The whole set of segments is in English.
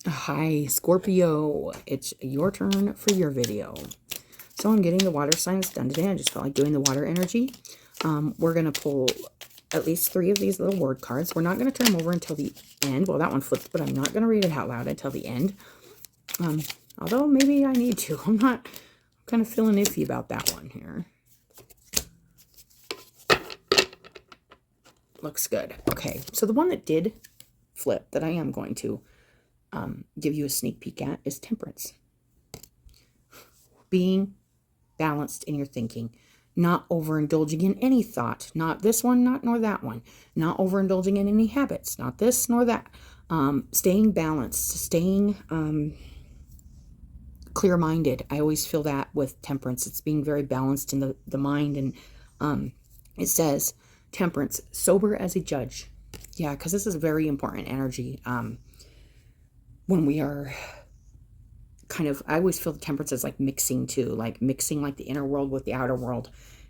Hi, Scorpio. It's your turn for your video. So I'm getting the water signs done today. I just felt like doing the water energy. We're going to pull at least 3 of these little word cards. We're not going to turn them over until the end. Well, that one flipped, but I'm not going to read it out loud until the end. Although maybe I need to. I'm kind of feeling iffy about that one here. Looks good. Okay, so the one that did flip that I am going to give you a sneak peek at is temperance. Being balanced in your thinking, not overindulging in any thought, not this one, not nor that one, not overindulging in any habits, not this nor that. Staying balanced, staying clear-minded. I always feel that with temperance. It's being very balanced in the mind. And it says temperance, sober as a judge. Yeah, because this is very important energy. When we are kind of, I always feel the temperance is like mixing too, like mixing like the inner world with the outer world.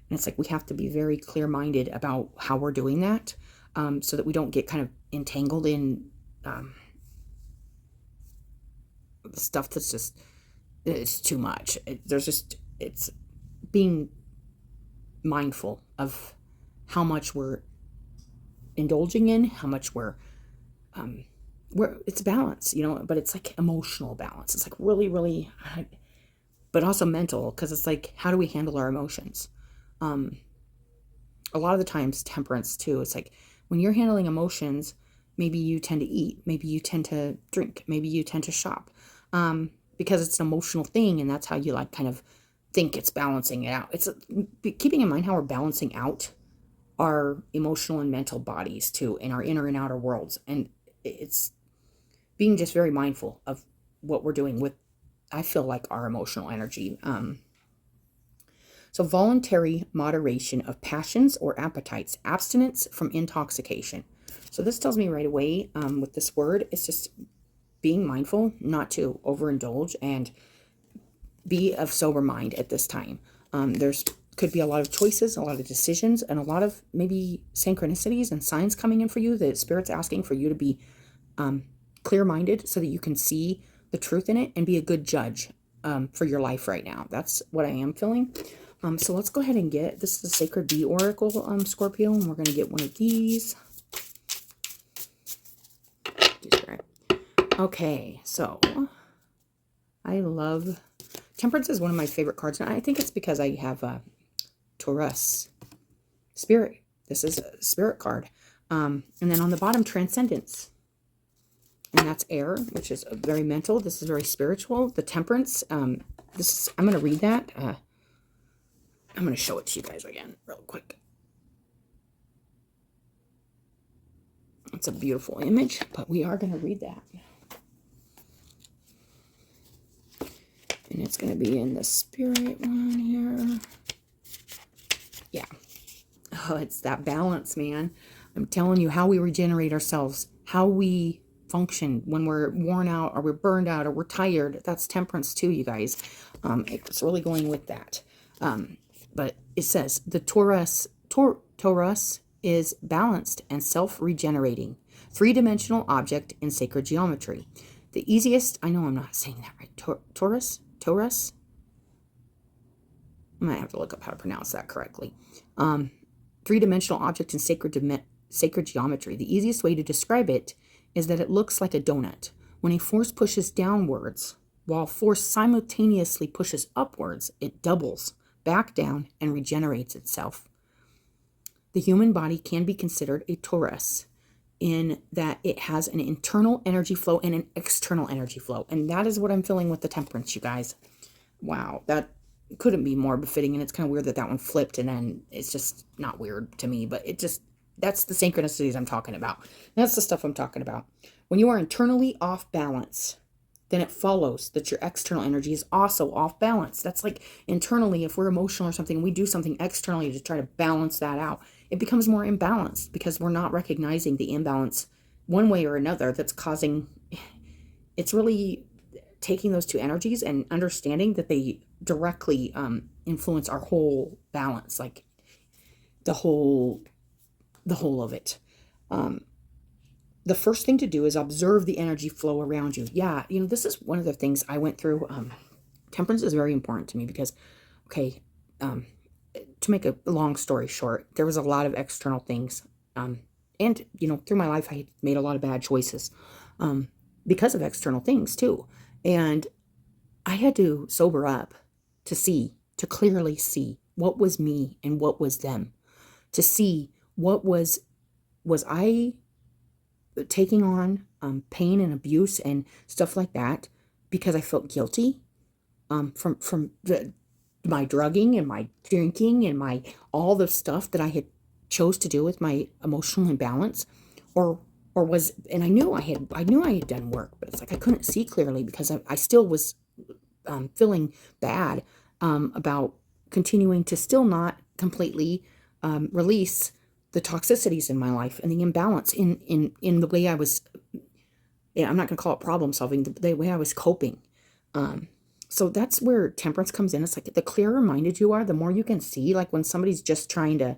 And it's like we have to be very clear-minded about how we're doing that, so that we don't get kind of entangled in stuff that's just, it's too much. It's being mindful of how much we're indulging in, how much we're it's balance, but it's like emotional balance. It's like really, really, but also mental, because it's like, how do we handle our emotions? A lot of the times temperance too, it's like when you're handling emotions, maybe you tend to eat, maybe you tend to drink, maybe you tend to shop, because it's an emotional thing, and that's how you like kind of think it's balancing it out. It's keeping in mind how we're balancing out our emotional and mental bodies too, in our inner and outer worlds. And it's being just very mindful of what we're doing with, I feel like, our emotional energy. So voluntary moderation of passions or appetites, abstinence from intoxication. So this tells me right away, with this word, it's just being mindful not to overindulge and be of sober mind at this time. There's could be a lot of choices, a lot of decisions, and a lot of maybe synchronicities and signs coming in for you. The Spirit's asking for you to be clear-minded so that you can see the truth in it and be a good judge for your life right now. That's what I am feeling. So let's go ahead and get, this is a Sacred Bee Oracle, Scorpio, and we're going to get one of these. Okay, so I love, Temperance is one of my favorite cards, and I think it's because I have Taurus Spirit. This is a Spirit card. And then on the bottom, Transcendence. And that's air, which is very mental. This is very spiritual. The Temperance, I'm going to read that. I'm going to show it to you guys again real quick. It's a beautiful image, but we are going to read that. And it's going to be in the Spirit one here. Yeah. Oh, it's that balance, man. I'm telling you, how we regenerate ourselves, how we function when we're worn out or we're burned out or we're tired. That's temperance too, you guys. It's really going with that. But it says the Taurus is balanced and self-regenerating, 3-dimensional object in sacred geometry. The easiest, I know I'm not saying that right. Taurus? I might have to look up how to pronounce that correctly. 3-dimensional object in sacred geometry. The easiest way to describe it is that it looks like a donut. When a force pushes downwards, while force simultaneously pushes upwards, it doubles back down and regenerates itself. The human body can be considered a torus in that it has an internal energy flow and an external energy flow. And that is what I'm feeling with the temperance, you guys. Wow, that couldn't be more befitting. And it's kind of weird that that one flipped, and then it's just not weird to me, but it just, that's the synchronicities I'm talking about. That's the stuff I'm talking about. When you are internally off balance, then it follows that your external energy is also off balance. That's like internally, if we're emotional or something, we do something externally to try to balance that out, it becomes more imbalanced because we're not recognizing the imbalance one way or another that's causing, it's really taking those two energies and understanding that they directly influence our whole balance, like the whole of it. the first thing to do is observe the energy flow around you. Yeah, this is one of the things I went through. Temperance is very important to me because, okay, to make a long story short, there was a lot of external things. And, through my life, I made a lot of bad choices because of external things too. And I had to sober up to clearly see what was me and what was them, to see what was I taking on pain and abuse and stuff like that because I felt guilty from my drugging and my drinking and my all the stuff that I had chose to do with my emotional imbalance, or was, and I knew I had done work, but it's like I couldn't see clearly because I still was feeling bad about continuing to still not completely release the toxicities in my life and the imbalance in the way I was. Yeah, I'm not going to call it problem solving, the way I was coping. So that's where temperance comes in. It's like the clearer minded you are, the more you can see, like when somebody's just trying to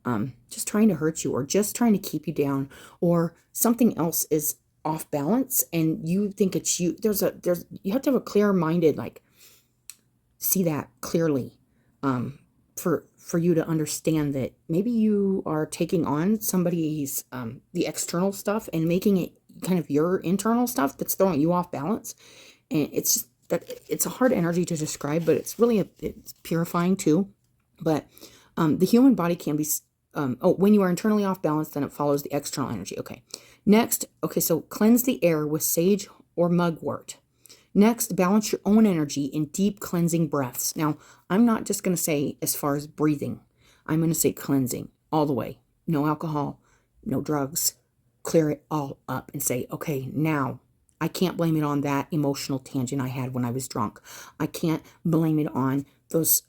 hurt you or just trying to keep you down, or something else is off balance and you think it's you. You have to have a clear minded, like, see that clearly, for you to understand that maybe you are taking on somebody's, the external stuff and making it kind of your internal stuff that's throwing you off balance. And it's just that it's a hard energy to describe, but it's really it's purifying too. But the human body can be, when you are internally off balance, then it follows the external energy. Okay. Next, so cleanse the air with sage or mugwort. Next, balance your own energy in deep cleansing breaths. Now, I'm not just going to say as far as breathing. I'm going to say cleansing all the way. No alcohol, no drugs. Clear it all up and say, okay, now I can't blame it on that emotional tangent I had when I was drunk. I can't blame it on those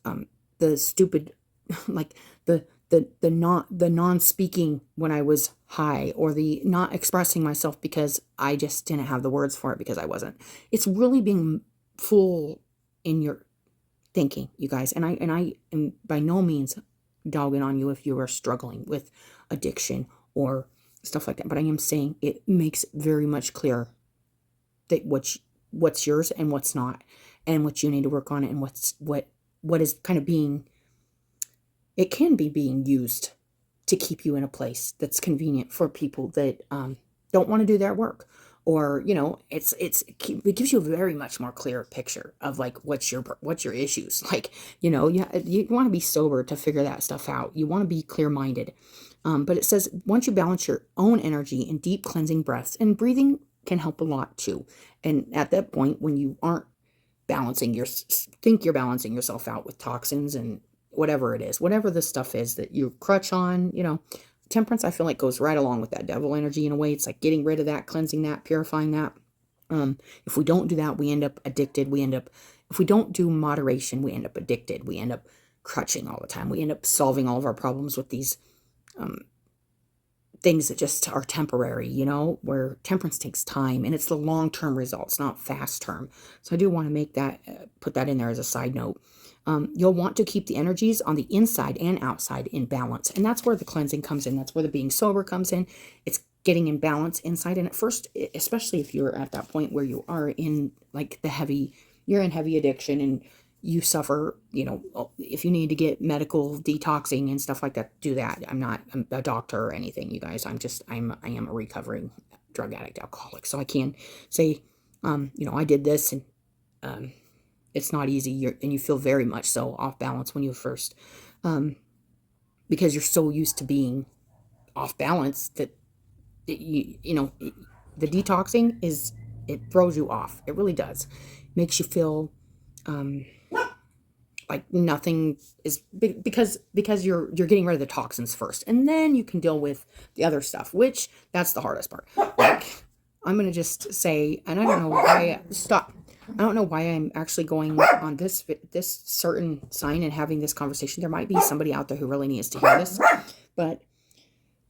the stupid like the non-speaking when I was high, or the not expressing myself because I just didn't have the words for it because I wasn't. It's really being full in your thinking, you guys. And I am by no means dogging on you if you are struggling with addiction or stuff like that. But I am saying it makes very much clear that what's yours and what's not, and what you need to work on, and what is kind of being, it can be being used to keep you in a place that's convenient for people that don't want to do their work, or it gives you a very much more clear picture of like what's your issues. Like you want to be sober to figure that stuff out. You want to be clear-minded. But it says once you balance your own energy in deep cleansing breaths, and breathing can help a lot too. And at that point, when you aren't think you're balancing yourself out with toxins and whatever it is, whatever the stuff is that you crutch on, temperance, I feel like goes right along with that devil energy in a way. It's like getting rid of that, cleansing that, purifying that. If we don't do that, we end up addicted. If we don't do moderation, we end up addicted. We end up crutching all the time. We end up solving all of our problems with these things that just are temporary, where temperance takes time, and it's the long-term results, not fast-term. So I do want to make that, put that in there as a side note. You'll want to keep the energies on the inside and outside in balance. And that's where the cleansing comes in. That's where the being sober comes in. It's getting in balance inside. And at first, especially if you're at that point where you are in like you're in heavy addiction and you suffer, if you need to get medical detoxing and stuff like that, do that. I'm a doctor or anything, you guys. I am a recovering drug addict, alcoholic. So I can say, I did this, and it's not easy. And you feel very much so off balance when you first, because you're so used to being off balance that the detoxing it throws you off. It really does. Makes you feel, like nothing is, because you're getting rid of the toxins first, and then you can deal with the other stuff, which that's the hardest part. Like, I'm going to just say, and I don't know why I'm actually going on this certain sign and having this conversation. There might be somebody out there who really needs to hear this, but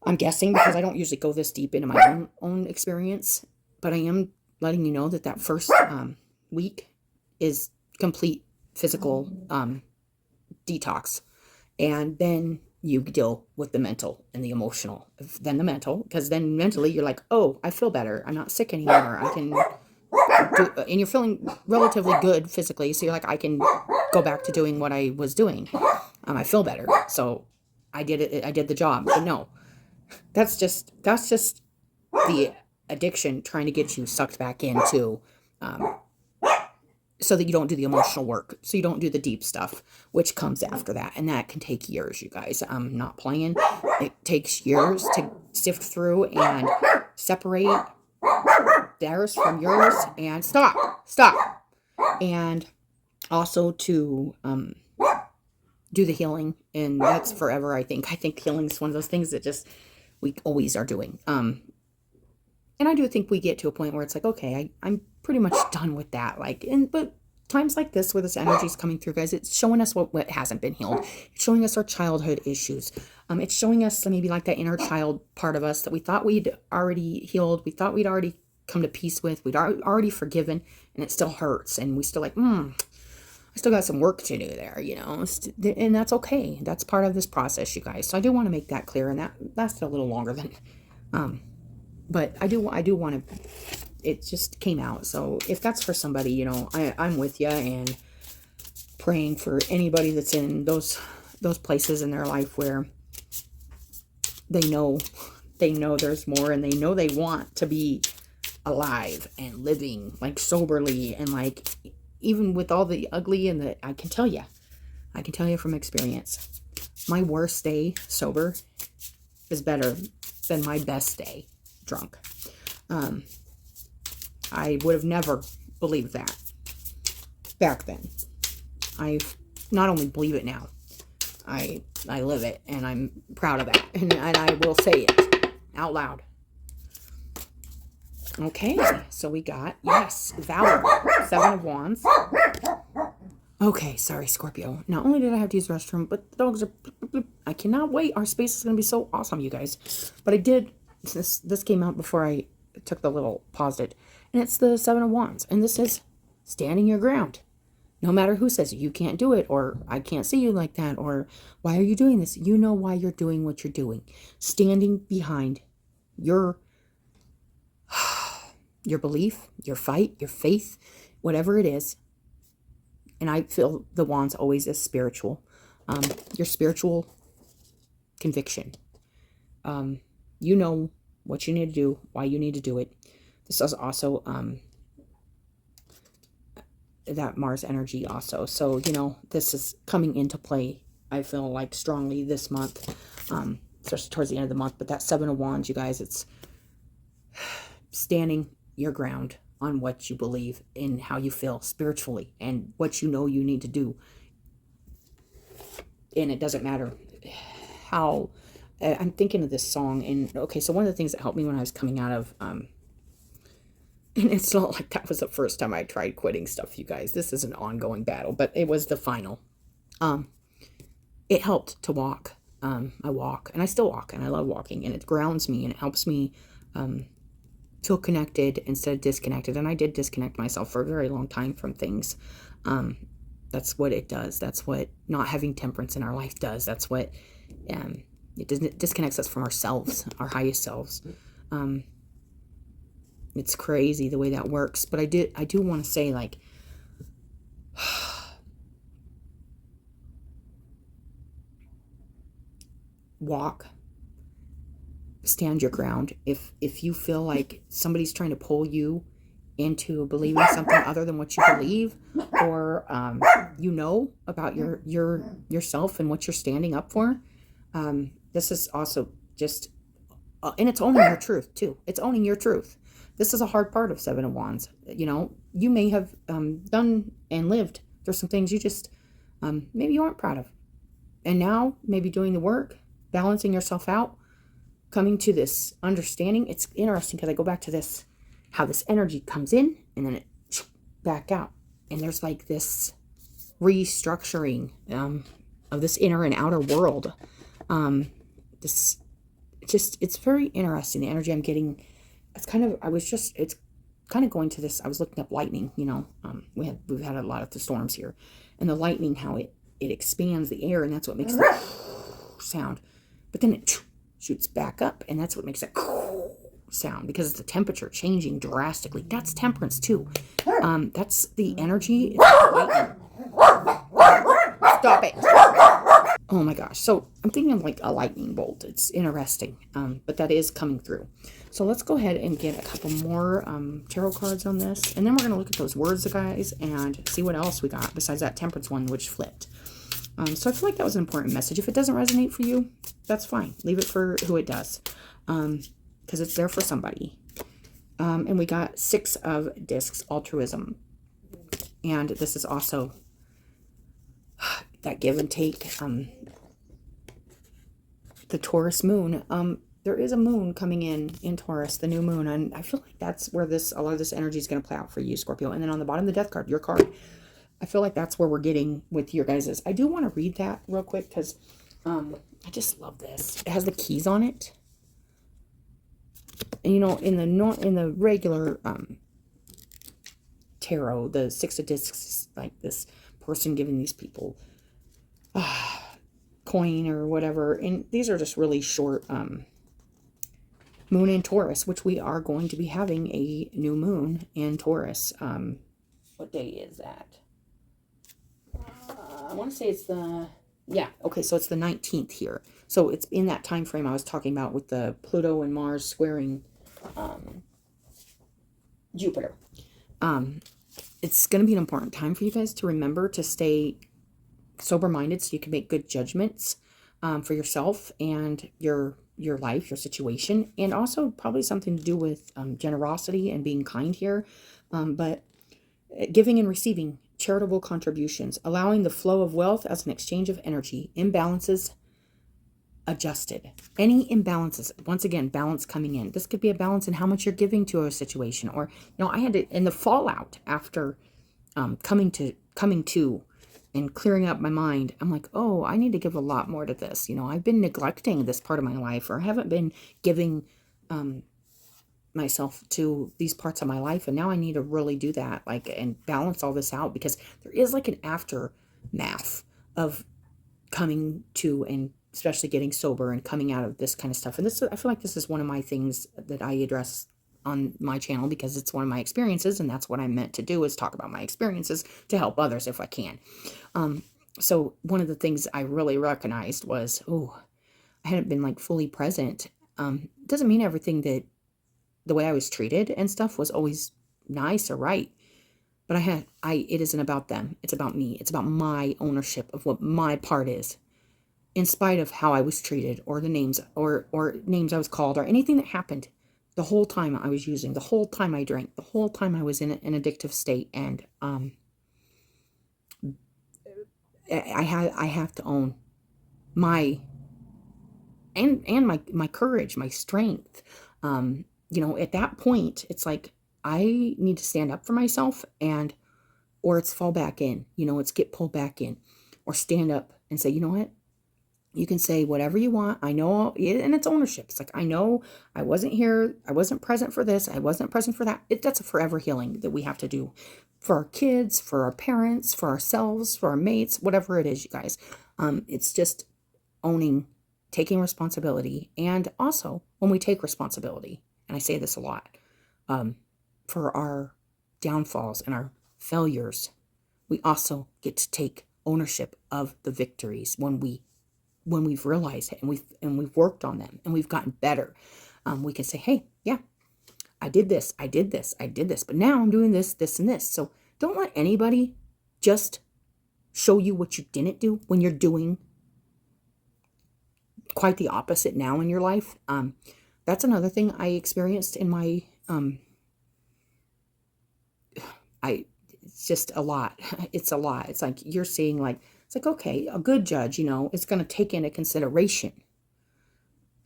I'm guessing because I don't usually go this deep into my own experience, but I am letting you know that first week is complete physical detox, and then you deal with the mental and the emotional, then the mental, because then mentally you're like, oh, I feel better. I'm not sick anymore. I can do, and you're feeling relatively good physically. So you're like, I can go back to doing what I was doing. I feel better. So I did it. I did the job. But no, that's just the addiction trying to get you sucked back into, um, so that you don't do the emotional work, so you don't do the deep stuff, which comes after that, and that can take years, you guys. I'm not playing. It takes years to sift through and separate theirs from yours, and stop, and also to do the healing, and that's forever. I think healing is one of those things that just we always are doing. And I do think we get to a point where it's like, okay, I'm pretty much done with that. But times like this where this energy is coming through, guys, it's showing us what hasn't been healed. It's showing us our childhood issues. It's showing us maybe like that inner child part of us that we thought we'd already healed. We thought we'd already come to peace with. We'd already forgiven, and it still hurts. And we still like, I still got some work to do there, and that's okay. That's part of this process, you guys. So I do want to make that clear, and that lasted a little longer than, but I do want to, it just came out. So if that's for somebody, I'm with you, and praying for anybody that's in those places in their life where they know there's more, and they know they want to be alive and living like soberly, and like even with all the ugly and the, I can tell you from experience, my worst day sober is better than my best day drunk. I would have never believed that back then. I not only believe it now, I live it, and I'm proud of that, and I will say it out loud. Okay, so we got, yes, Valor, 7 of Wands. Okay, sorry, Scorpio. Not only did I have to use the restroom, but the dogs are, I cannot wait. Our space is going to be so awesome, you guys. But I did, this came out before I took the little paused it, and it's the 7 of Wands, and this is standing your ground. No matter who says you can't do it, or I can't see you like that, or why are you doing this? You know why you're doing what you're doing. Standing behind your belief, your fight, your faith, whatever it is. And I feel the wands always as spiritual. Your spiritual conviction. You know what you need to do, why you need to do it. This is also that Mars energy also. So, this is coming into play, I feel like, strongly this month, especially towards the end of the month. But that 7 of Wands, you guys, it's standing your ground on what you believe in, how you feel spiritually, and what you know you need to do. And it doesn't matter how. I'm thinking of this song, and okay, so one of the things that helped me when I was coming out of, and it's not like that was the first time I tried quitting stuff, you guys. This is an ongoing battle, but it was the final. It helped to walk. I walk, and I still walk, and I love walking, and it grounds me, and it helps me feel connected instead of disconnected. And I did disconnect myself for a very long time from things. That's what it does. That's what not having temperance in our life does. That's what it disconnects us from ourselves, our highest selves. It's crazy the way that works. But I do want to say, like, walk, stand your ground. If you feel like somebody's trying to pull you into believing something other than what you believe, or about yourself and what you're standing up for, this is also just and it's owning your truth too. It's owning your truth. This is a hard part of 7 of Wands. You may have done and lived through some things you just maybe you aren't proud of, and now maybe doing the work, balancing yourself out, coming to this understanding. It's interesting because I go back to this, how this energy comes in and then it back out. And there's like this restructuring of this inner and outer world. It's very interesting. The energy I'm getting, it's kind of going to this. I was looking up lightning, we've had a lot of the storms here, and the lightning, how it expands the air, and that's what makes sound, but then it shoots back up, and that's what makes that sound, because it's the temperature changing drastically. That's temperance too. That's the energy. Stop it. Oh my gosh. So I'm thinking of like a lightning bolt. It's interesting. But that is coming through. So let's go ahead and get a couple more tarot cards on this. And then we're going to look at those words, guys, and see what else we got besides that temperance one, which flipped. So I feel like that was an important message. If it doesn't resonate for you, that's fine. Leave it for who it does. Because it's there for somebody. And we got 6 of discs, altruism. And this is also that give and take. The Taurus moon. There is a moon coming in Taurus, the new moon. And I feel like that's where a lot of this energy is going to play out for you, Scorpio. And then on the bottom, the death card, your card. I feel like that's where we're getting with your guys's. I do want to read that real quick because I just love this. It has the keys on it. And, you know, in the regular tarot, the 6 of discs is like this person giving these people coin or whatever. And these are just really short moon in Taurus, which we are going to be having a new moon in Taurus. What day is that? I want to say it's okay, so it's the 19th here. So it's in that time frame I was talking about with the Pluto and Mars squaring Jupiter. It's going to be an important time for you guys to remember to stay sober-minded so you can make good judgments for yourself and your life, your situation, and also probably something to do with generosity and being kind here, but giving and receiving charitable contributions, allowing the flow of wealth as an exchange of energy, imbalances adjusted. Any imbalances, once again, balance coming in. This could be a balance in how much you're giving to a situation, or, you know, I had to, in the fallout after coming to and clearing up my mind, I'm like, oh, I need to give a lot more to this. You know, I've been neglecting this part of my life, or I haven't been giving myself to these parts of my life, and now I need to really do that, like, and balance all this out, because there is like an aftermath of coming to, and especially getting sober and coming out of this kind of stuff. And this, I feel like this is one of my things that I address on my channel, because it's one of my experiences, and that's what I'm meant to do, is talk about my experiences to help others if I can. So one of the things I really recognized was, I hadn't been like fully present. Doesn't mean everything that the way I was treated and stuff was always nice or right. But it isn't about them. It's about me. It's about my ownership of what my part is, in spite of how I was treated, or the names or names I was called, or anything that happened the whole time I was using, the whole time I drank, the whole time I was in an addictive state. And I have to own my my courage, my strength. You know, at that point, it's like, I need to stand up for myself, or it's fall back in, you know, it's get pulled back in, or stand up and say, you know what, you can say whatever you want. I know, and it's ownership. It's like, I know I wasn't here. I wasn't present for this. I wasn't present for that. That's a forever healing that we have to do for our kids, for our parents, for ourselves, for our mates, whatever it is, you guys. It's just owning, taking responsibility. And also, when we take responsibility, and I say this a lot, for our downfalls and our failures, we also get to take ownership of the victories when we've realized it, and we've worked on them, and we've gotten better. We can say, hey, yeah, I did this, but now I'm doing this, this, and this. So don't let anybody just show you what you didn't do when you're doing quite the opposite now in your life. That's another thing I experienced in my, it's just a lot. It's a lot. It's like, you're seeing, like, it's like, okay, a good judge, you know, it's going to take into consideration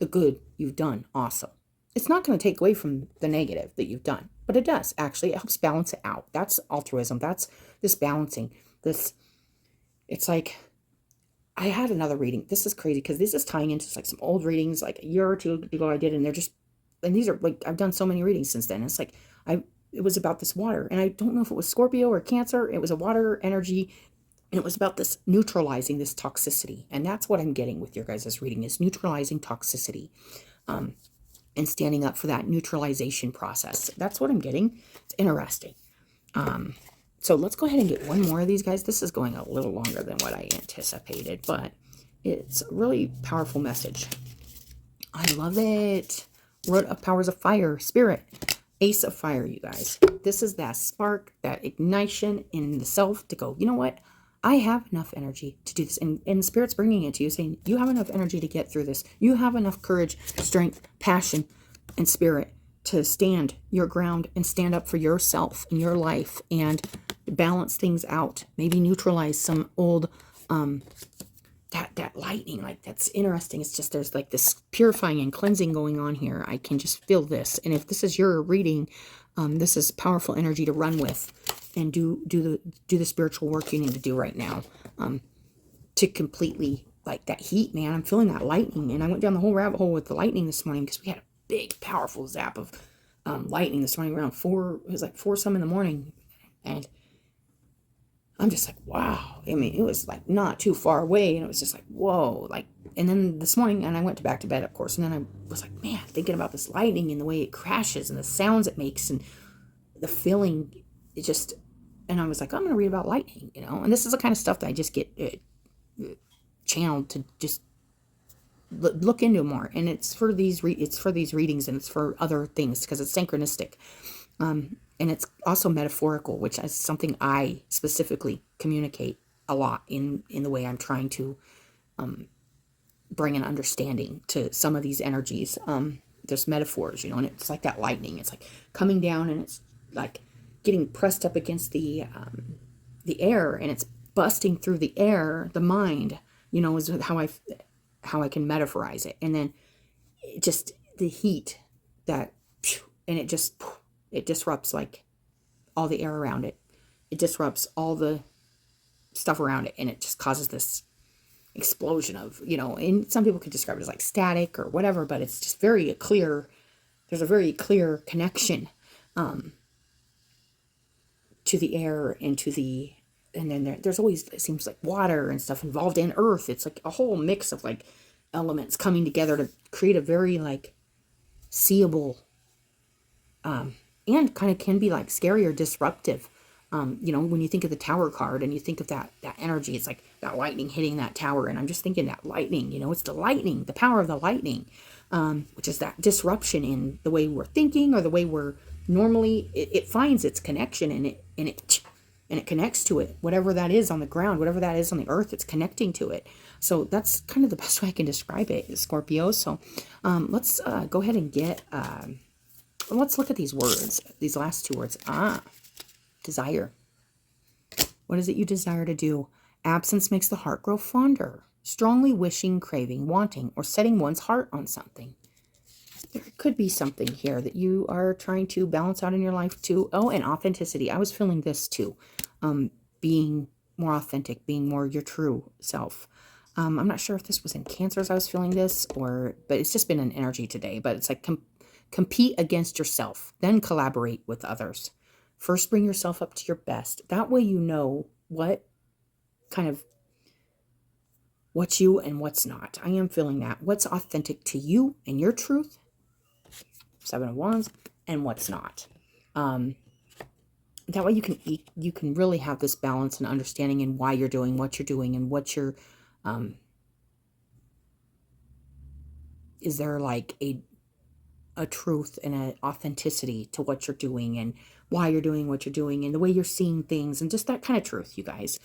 the good you've done also. It's not going to take away from the negative that you've done, but it does. Actually, it helps balance it out. That's altruism. That's this balancing. It's like, I had another reading. This is crazy, because this is tying into like some old readings, like a year or two ago I did, and these are like, I've done so many readings since then. It's like, it was about this water, and I don't know if it was Scorpio or Cancer. It was a water energy And it was about this neutralizing this toxicity. And that's what I'm getting with your guys' reading, is neutralizing toxicity, and standing up for that neutralization process. That's what I'm getting. It's interesting. So let's go ahead and get one more of these, guys. This is going a little longer than what I anticipated, but it's a really powerful message. I love it. Root of Powers of Fire, Spirit, Ace of Fire, you guys. This is that spark, that ignition in the self to go, you know what? I have enough energy to do this. And Spirit's bringing it to you, saying, you have enough energy to get through this. You have enough courage, strength, passion, and spirit to stand your ground and stand up for yourself and your life and balance things out. Maybe neutralize some old, that lightning. Like, that's interesting. It's just, there's like this purifying and cleansing going on here. I can just feel this. And if this is your reading, this is powerful energy to run with and do the spiritual work you need to do right now, to completely, like, that heat, man. I'm feeling that lightning. And I went down the whole rabbit hole with the lightning this morning, because we had a big, powerful zap of lightning this morning around 4. It was like 4 some in the morning. And I'm just like, wow. I mean, it was like not too far away. And it was just like, whoa. Like, and then this morning, and I went back to bed, of course. And then I was like, man, thinking about this lightning and the way it crashes and the sounds it makes and the feeling. It just, and I was like, I'm going to read about lightning, you know. And this is the kind of stuff that I just get channeled to just look into more. And it's for these readings, and it's for other things, because it's synchronistic. And it's also metaphorical, which is something I specifically communicate a lot in the way I'm trying to bring an understanding to some of these energies. There's metaphors, you know, and it's like that lightning. It's like coming down, and it's like getting pressed up against the air, and it's busting through the air. The mind, you know, is how I can metaphorize it. And then just the heat that, and it disrupts like all the air around it. It disrupts all the stuff around it, and it just causes this explosion of, you know, and some people could describe it as like static or whatever, but it's just very clear. There's a very clear connection to the air and to the, and then there's always, it seems like, water and stuff involved in earth. It's like a whole mix of like elements coming together to create a very like seeable, and kind of can be like scary or disruptive. You know, when you think of the Tower card and you think of that energy, it's like that lightning hitting that tower. And I'm just thinking that lightning, you know, it's the lightning, the power of the lightning, which is that disruption in the way we're thinking or the way we're normally, it finds its connection and it connects to it, whatever that is on the ground, whatever that is on the earth, it's connecting to it. So that's kind of the best way I can describe it, Scorpio. So let's go ahead and get, let's look at these words, these last 2 words. Desire. What is it you desire to do? Absence makes the heart grow fonder. Strongly wishing, craving, wanting, or setting one's heart on something. There could be something here that you are trying to balance out in your life too. Oh, and authenticity. I was feeling this too. Being more authentic, being more your true self. I'm not sure if this was in Cancer as I was feeling this, but it's just been an energy today. But it's like compete against yourself, then collaborate with others. First, bring yourself up to your best. That way you know what's you and what's not. I am feeling that. What's authentic to you and your truth, 7 of Wands, and what's not. That way you can really have this balance and understanding in why you're doing what you're doing and what you're, is there like a truth and an authenticity to what you're doing and why you're doing what you're doing and the way you're seeing things, and just that kind of truth, you guys.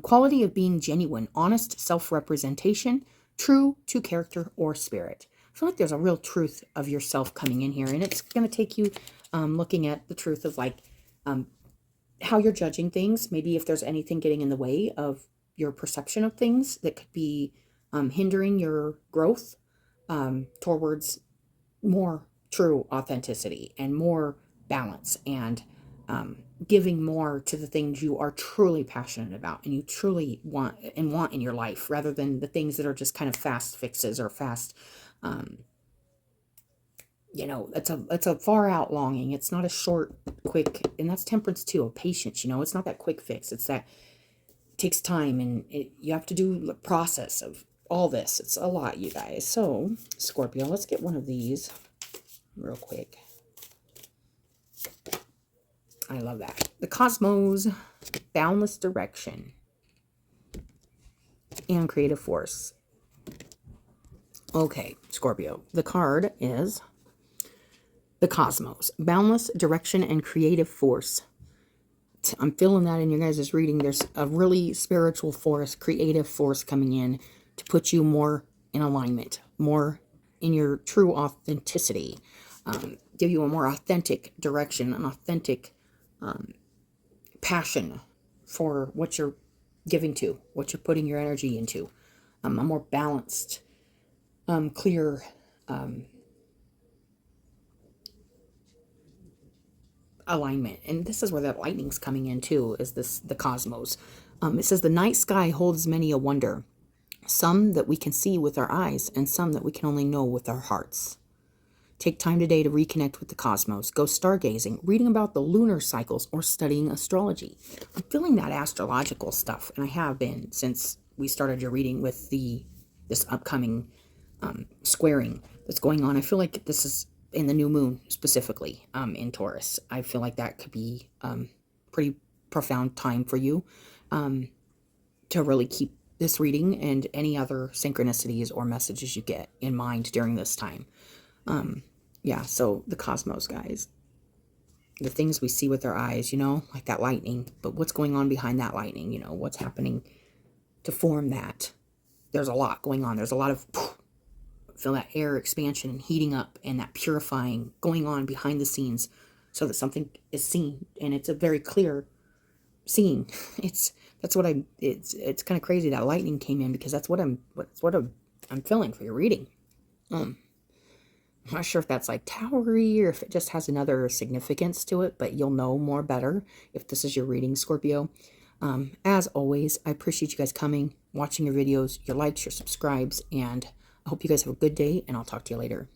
Quality of being genuine, honest, self-representation, true to character or spirit. I feel like there's a real truth of yourself coming in here, and it's going to take you looking at the truth of like how you're judging things, maybe if there's anything getting in the way of your perception of things that could be hindering your growth towards more true authenticity and more balance and giving more to the things you are truly passionate about and you truly want in your life, rather than the things that are just kind of fast fixes or fast, you know, it's a far out longing. It's not a short, quick, and that's Temperance too, of patience, you know, it's not that quick fix. It's that takes time, and you have to do the process of all this. It's a lot, you guys. So, Scorpio, let's get one of these real quick. I love that. The Cosmos, boundless direction, and creative force. Okay, Scorpio. The card is the Cosmos, boundless direction and creative force. I'm feeling that in your guys' reading. There's a really spiritual force, creative force coming in to put you more in alignment, more in your true authenticity, give you a more authentic direction, an authentic passion for what you're giving to, what you're putting your energy into, a more balanced, clear, alignment. And this is where that lightning's coming in too, is the Cosmos. It says the night sky holds many a wonder, some that we can see with our eyes and some that we can only know with our hearts. Take time today to reconnect with the cosmos. Go stargazing, reading about the lunar cycles, or studying astrology. I'm feeling that astrological stuff, and I have been since we started your reading with this upcoming squaring that's going on. I feel like this is in the new moon specifically in Taurus. I feel like that could be pretty profound time for you to really keep this reading and any other synchronicities or messages you get in mind during this time. Yeah, so the cosmos, guys, the things we see with our eyes, you know, like that lightning, but what's going on behind that lightning, you know, what's happening to form that? There's a lot going on. There's a lot of, feel that air expansion and heating up and that purifying going on behind the scenes so that something is seen, and it's a very clear seeing. It's kind of crazy that lightning came in, because that's what I'm feeling for your reading. I'm not sure if that's like towery or if it just has another significance to it, but you'll know more better if this is your reading, Scorpio. As always, I appreciate you guys coming, watching your videos, your likes, your subscribes, and I hope you guys have a good day, and I'll talk to you later.